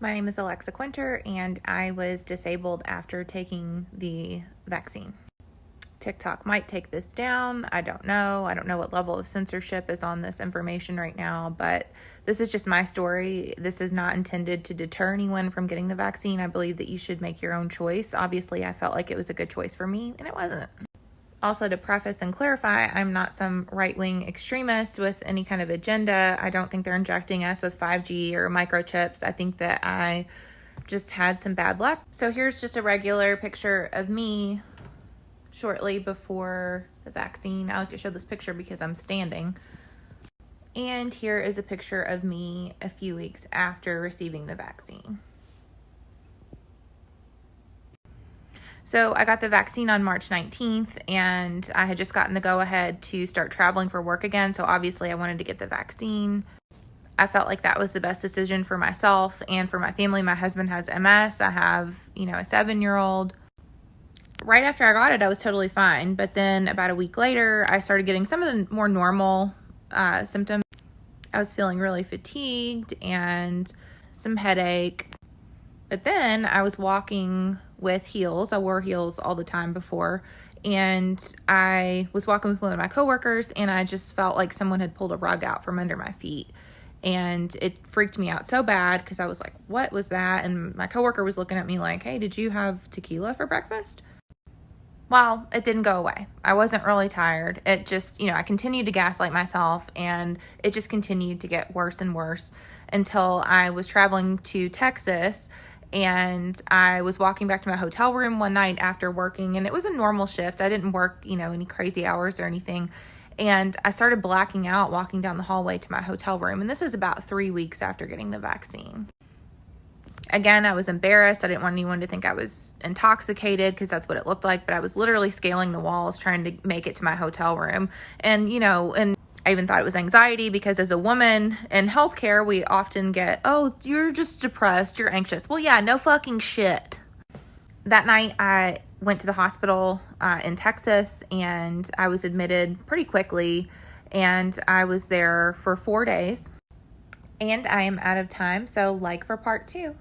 My name is Alexa Quinter, and I was disabled after taking the vaccine. TikTok might take this down. I don't know. I don't know what level of censorship is on this information right now, but this is just my story. This is not intended to deter anyone from getting the vaccine. I believe that you should make your own choice. Obviously, I felt like it was a good choice for me, and it wasn't. Also, to preface and clarify, I'm not some right-wing extremist with any kind of agenda. I don't think they're injecting us with 5G or microchips. I think that I just had some bad luck. So here's just a regular picture of me shortly before the vaccine. I like to show this picture because I'm standing. And here is a picture of me a few weeks after receiving the vaccine. So I got the vaccine on March 19th, and I had just gotten the go-ahead to start traveling for work again. So obviously I wanted to get the vaccine. I felt like that was the best decision for myself and for my family. My husband has MS. I have, a 7-year-old. Right after I got it, I was totally fine. But then about a week later, I started getting some of the more normal symptoms. I was feeling really fatigued and some headache. But then I was walking with heels. I wore heels all the time before. And I was walking with one of my coworkers, and I just felt like someone had pulled a rug out from under my feet. And it freaked me out so bad because I was like, what was that? And my coworker was looking at me like, hey, did you have tequila for breakfast? Well, it didn't go away. I wasn't really tired. It just, I continued to gaslight myself, and it just continued to get worse and worse until I was traveling to Texas, and I was walking back to my hotel room one night after working, and it was a normal shift. I didn't work, any crazy hours or anything. And I started blacking out walking down the hallway to my hotel room. And this is about 3 weeks after getting the vaccine. Again, I was embarrassed. I didn't want anyone to think I was intoxicated because that's what it looked like. But I was literally scaling the walls trying to make it to my hotel room. And, and I even thought it was anxiety because as a woman in healthcare, we often get, oh, you're just depressed, you're anxious. Well, yeah, no fucking shit. That night, I went to the hospital in Texas, and I was admitted pretty quickly, and I was there for 4 days. And I am out of time, so like for part 2.